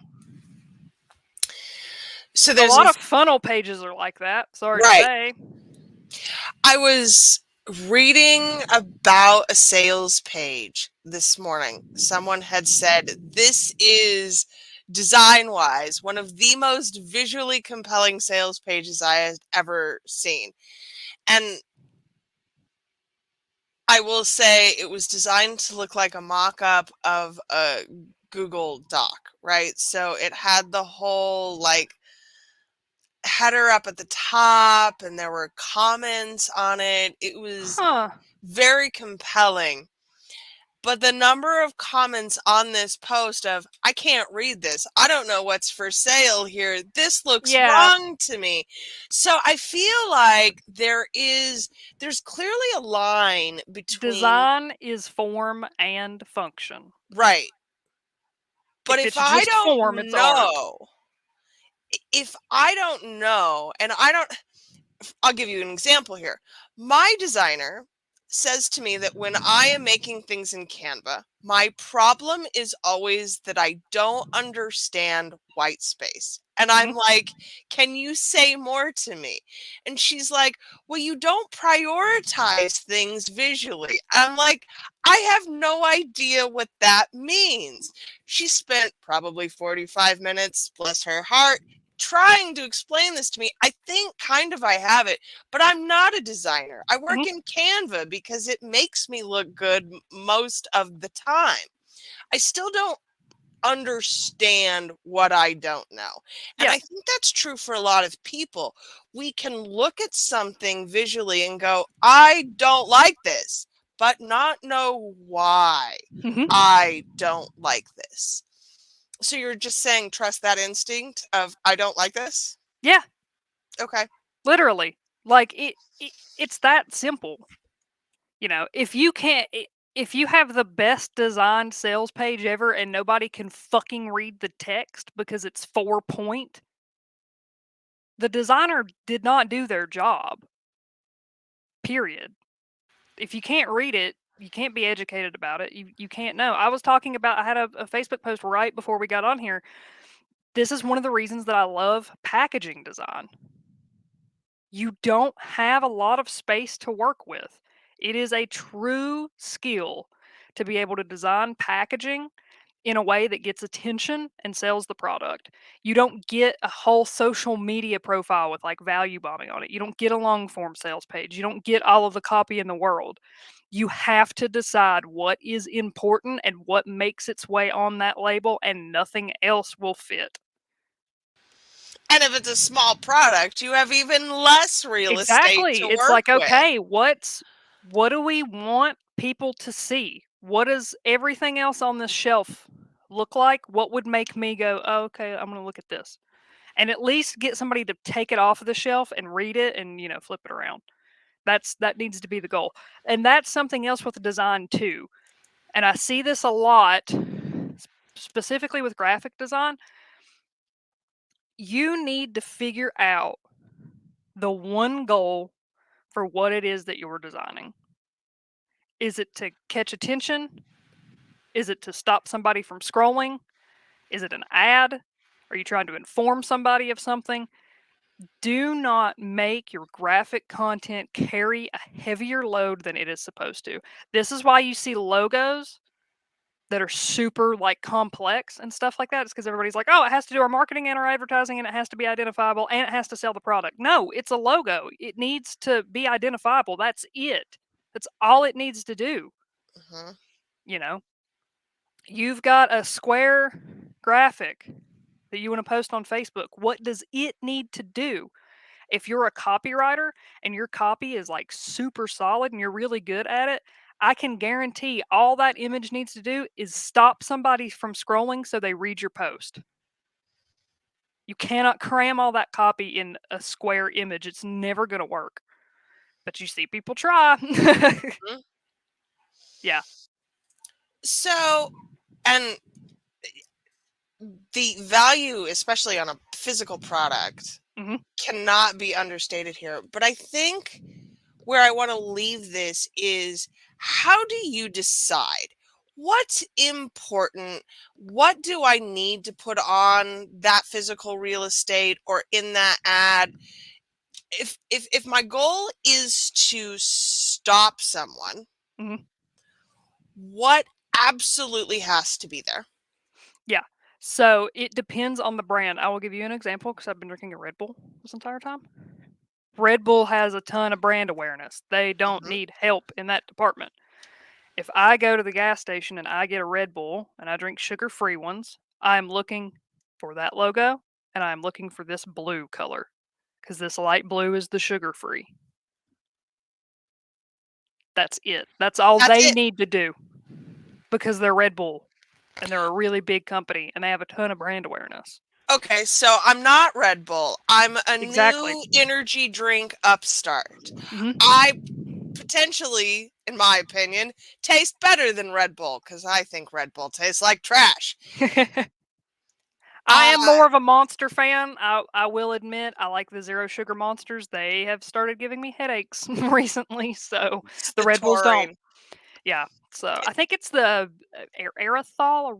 S1: So there's
S2: a lot of funnel pages are like that. Sorry to say.
S1: I was reading about a sales page this morning. Someone had said this is, design-wise, one of the most visually compelling sales pages I had ever seen. And I will say it was designed to look like a mock-up of a Google Doc, right? So it had the whole like header up at the top and there were comments on it. It was very compelling. But the number of comments on this post of, I can't read this, I don't know what's for sale here, this looks wrong to me. So I feel like there's clearly a line between
S2: design is form and function.
S1: Right. But if I don't know if I don't know, and I'll give you an example here. My designer says to me that when I am making things in Canva, my problem is always that I don't understand white space. And I'm
S2: Mhm.
S1: like, can you say more to me? And she's like, well, you don't prioritize things visually. I'm like, I have no idea what that means. She spent probably 45 minutes, bless her heart, trying to explain this to me. I think kind of I have it, but I'm not a designer. I work
S2: Mhm.
S1: in Canva because it makes me look good most of the time. I still don't understand what I don't know. And
S2: Yeah.
S1: I think that's true for a lot of people. We can look at something visually and go, I don't like this, but not know why
S2: Mhm.
S1: I don't like this. So you're just saying trust that instinct of I don't like this?
S2: Yeah.
S1: Okay.
S2: Literally. Like it's that simple. If you can't if you have the best designed sales page ever and nobody can fucking read the text because it's 4 point, the designer did not do their job. Period. If you can't read it, you can't be educated about it. You can't know. I had a Facebook post right before we got on here. This is one of the reasons that I love packaging design. You don't have a lot of space to work with. It is a true skill to be able to design packaging in a way that gets attention and sells the product. You don't get a whole social media profile with like value bombing on it. You don't get a long form sales page. You don't get all of the copy in the world. You have to decide what is important and what makes its way on that label, and nothing else will fit.
S1: And if it's a small product, you have even less real estate
S2: Exactly.
S1: to
S2: It's
S1: work
S2: like,
S1: with.
S2: okay, what do we want people to see? What does everything else on this shelf look like? What would make me go, oh, okay, I'm going to look at this? And at least get somebody to take it off of the shelf and read it and, flip it around. That needs to be the goal. And that's something else with the design too. And I see this a lot, specifically with graphic design. You need to figure out the one goal for what it is that you're designing. Is it to catch attention? Is it to stop somebody from scrolling? Is it an ad? Are you trying to inform somebody of something? Do not make your graphic content carry a heavier load than it is supposed to. This is why you see logos that are super like complex and stuff like that. It's because everybody's like, oh, it has to do our marketing and our advertising, and it has to be identifiable, and it has to sell the product. No, it's a logo. It needs to be identifiable. That's it. That's all it needs to do.
S1: Mhm.
S2: You know, you've got a square graphic that you want to post on Facebook. What does it need to do? If you're a copywriter and your copy is like super solid and you're really good at it, I can guarantee all that image needs to do is stop somebody from scrolling so they read your post. You cannot cram all that copy in a square image. It's never going to work. But you see people try.
S1: Mhm.
S2: Yeah.
S1: So, and the value, especially on a physical product,
S2: Hmm.
S1: cannot be understated here. But I think where I want to leave this is how do you decide what's important? What do I need to put on that physical real estate or in that ad? If my goal is to stop someone,
S2: Hmm.
S1: what absolutely has to be there?
S2: Yeah. So it depends on the brand. I will give you an example because I've been drinking a Red Bull this entire time. Red Bull has a ton of brand awareness. They don't
S1: Mhm.
S2: need help in that department. If I go to the gas station and I get a Red Bull and I drink sugar-free ones, I'm looking for that logo and I'm looking for this blue color because this light blue is the sugar-free. That's it. That's all
S1: That's
S2: they
S1: it.
S2: need to do because they're Red Bull and they're a really big company and they have a ton of brand awareness.
S1: Okay, so I'm not Red Bull. I'm a
S2: Exactly.
S1: new energy drink upstart.
S2: Hmm.
S1: I potentially, in my opinion, taste better than Red Bull because I think Red Bull tastes like trash.
S2: I am more of a Monster fan. I will admit I like the zero sugar Monsters. They have started giving me headaches recently, so
S1: It's
S2: the
S1: the
S2: Red Bulls don't.
S1: taurine.
S2: Yeah, so I think it's the erythritol,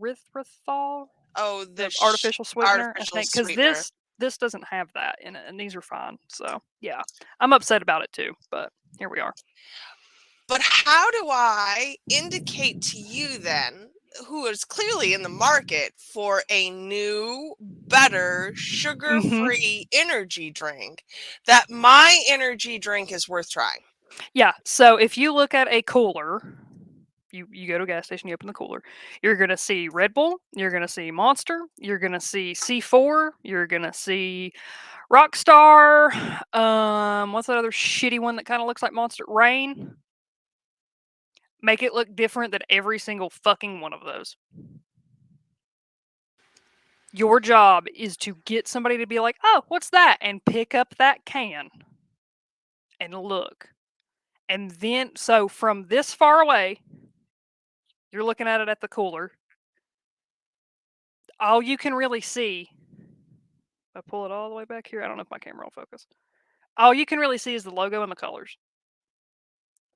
S1: Oh,
S2: the
S1: the
S2: artificial sweetener. I
S1: artificial
S2: think because
S1: sweetener.
S2: this doesn't have that in it, and these are fine. So yeah, I'm upset about it too, but here we are.
S1: But how do I indicate to you then, who is clearly in the market for a new, better,
S2: Hmm.
S1: sugar-free energy drink, that my energy drink is worth trying?
S2: Yeah. So if you look at a cooler, you go to a gas station, you open the cooler, you're gonna see Red Bull, you're gonna see Monster, you're gonna see C4, you're gonna see Rockstar. What's that other shitty one that kind of looks like Monster? Rain. Make it look different than every single fucking one of those. Your job is to get somebody to be like, oh, what's that? And pick up that can and look. And then, so from this far away, you're looking at it at the cooler. All you can really see, if I pull it all the way back here, I don't know if my camera will focus. All you can really see is the logo and the colors,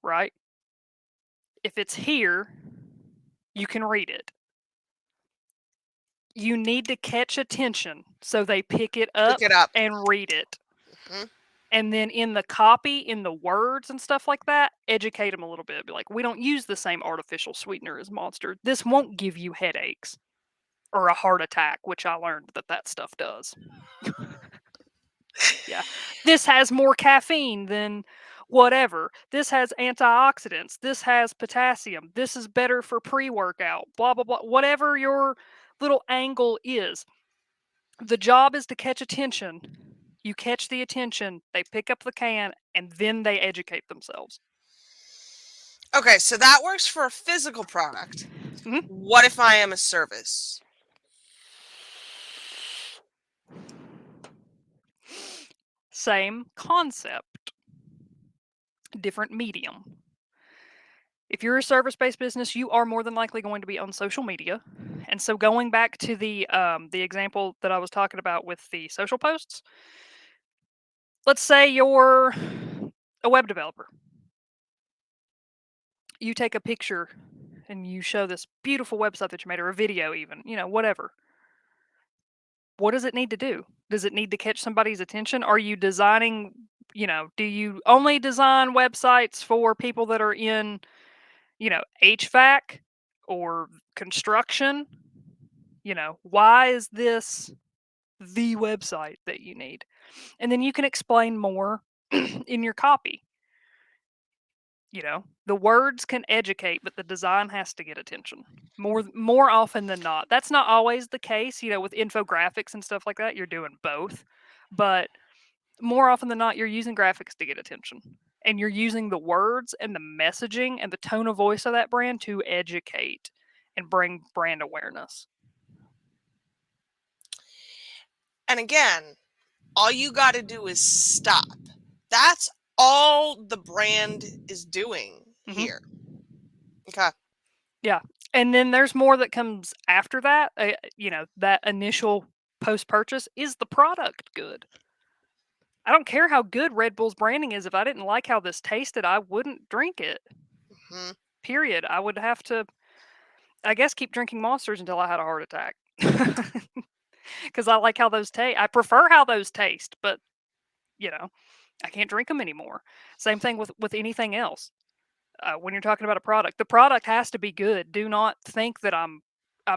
S2: right? If it's here, you can read it. You need to catch attention so they pick it up
S1: Pick it up.
S2: and read it.
S1: Hmm.
S2: And then in the copy, in the words and stuff like that, educate them a little bit. Be like, we don't use the same artificial sweetener as Monster. This won't give you headaches or a heart attack, which I learned that stuff does. Yeah. This has more caffeine than whatever. This has antioxidants. This has potassium. This is better for pre workout. Blah, blah, blah. Whatever your little angle is. The job is to catch attention. You catch the attention, they pick up the can, and then they educate themselves.
S1: Okay, so that works for a physical product.
S2: Mhm.
S1: What if I am a service?
S2: Same concept, different medium. If you're a service-based business, you are more than likely going to be on social media. And so going back to the example that I was talking about with the social posts, let's say you're a web developer. You take a picture and you show this beautiful website that you made, or a video even, whatever. What does it need to do? Does it need to catch somebody's attention? Are you designing, do you only design websites for people that are in, HVAC or construction? Why is this the website that you need? And then you can explain more in your copy. The words can educate, but the design has to get attention more often than not. That's not always the case, with infographics and stuff like that. You're doing both, but more often than not, you're using graphics to get attention, and you're using the words and the messaging and the tone of voice of that brand to educate and bring brand awareness.
S1: And again, all you got to do is stop. That's all the brand is doing
S2: Mm-hmm.
S1: here. Okay.
S2: Yeah. And then there's more that comes after that. That initial post purchase, is the product good? I don't care how good Red Bull's branding is. If I didn't like how this tasted, I wouldn't drink it.
S1: Hmm.
S2: Period. I would have to, I guess, keep drinking Monsters until I had a heart attack. Because I like how those taste. I prefer how those taste, but I can't drink them anymore. Same thing with anything else. When you're talking about a product, the product has to be good. Do not think that I'm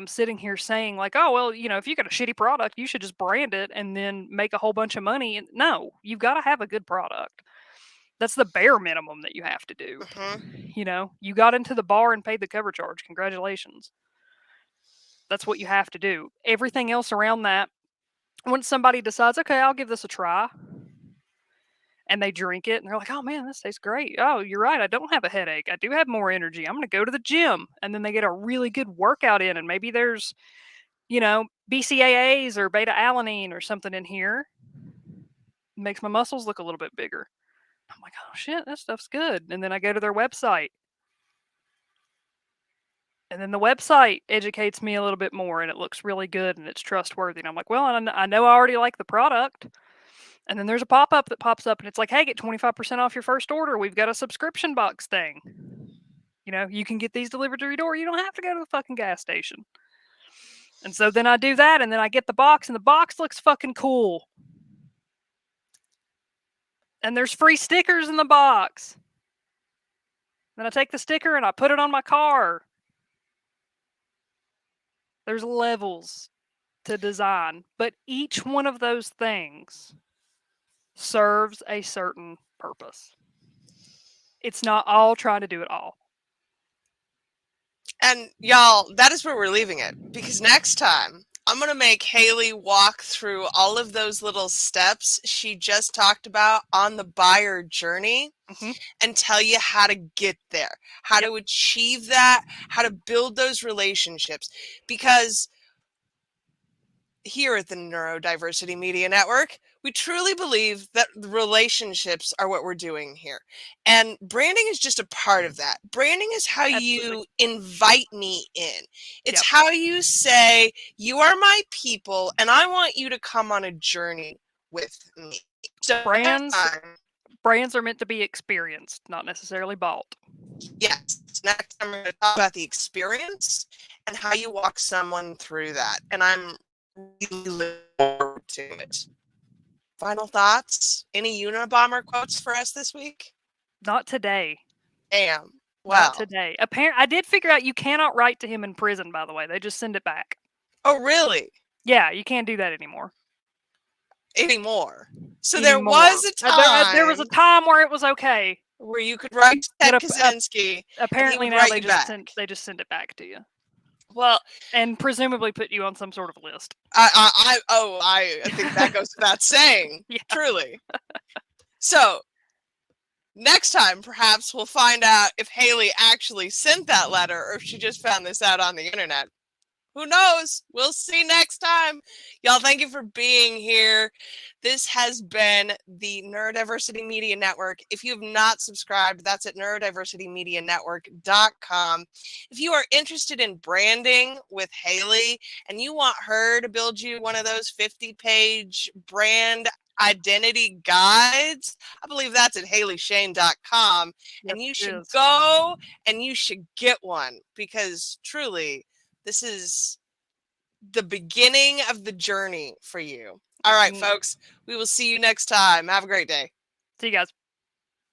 S2: sitting here saying like, oh well, if you got a shitty product, you should just brand it and then make a whole bunch of money. And no, you've got to have a good product. That's the bare minimum that you have to do.
S1: Hmm.
S2: You got into the bar and paid the cover charge. Congratulations. That's what you have to do. Everything else around that, once somebody decides, okay, I'll give this a try, and they drink it and they're like, oh man, this tastes great. Oh, you're right. I don't have a headache. I do have more energy. I'm going to go to the gym. And then they get a really good workout in, and maybe there's, BCAAs or beta alanine or something in here. It makes my muscles look a little bit bigger. I'm like, oh shit, that stuff's good. And then I go to their website. And then the website educates me a little bit more, and it looks really good and it's trustworthy. And I'm like, well, I know I already like the product. And then there's a pop-up that pops up and it's like, hey, get 25% off your first order. We've got a subscription box thing. You can get these delivered to your door. You don't have to go to the fucking gas station. And so then I do that, and then I get the box, and the box looks fucking cool. And there's free stickers in the box. Then I take the sticker and I put it on my car. There's levels to design, but each one of those things serves a certain purpose. It's not all trying to do it all.
S1: And y'all, that is where we're leaving it, because next time I'm going to make Haley walk through all of those little steps she just talked about on the buyer journey and tell you how to get there, how to achieve that, how to build those relationships. Because here at the Neurodiversity Media Network, we truly believe that relationships are what we're doing here. And branding is just a part of that. Branding is how you invite me in. It's how you say, you are my people, and I want you to come on a journey with me. So
S2: brands are meant to be experienced, not necessarily bought.
S1: Yes. Next time we're going to talk about the experience and how you walk someone through that. And I'm really looking forward to it. Final thoughts? Any Unabomber quotes for us this week?
S2: Not today.
S1: Damn. Wow.
S2: Not today. Apparently, I did figure out you cannot write to him in prison, by the way. They just send it back.
S1: Oh, really?
S2: Yeah, you can't do that anymore.
S1: So there was a time.
S2: There was a time where it was okay.
S1: Where you could write to Ted Kaczynski.
S2: Apparently now they just send it back to you.
S1: Well,
S2: and presumably put you on some sort of list.
S1: I think that goes without saying. Truly. So next time, perhaps we'll find out if Haley actually sent that letter or if she just found this out on the internet. Who knows? We'll see next time. Y'all, thank you for being here. This has been the Neurodiversity Media Network. If you have not subscribed, that's at neurodiversitymedianetwork.com. If you are interested in branding with Haley and you want her to build you one of those 50-page brand identity guides, I believe that's at HaleyShane.com. And you should go and you should get one, because truly, this is the beginning of the journey for you. All right, folks, we will see you next time. Have a great day.
S2: See you guys.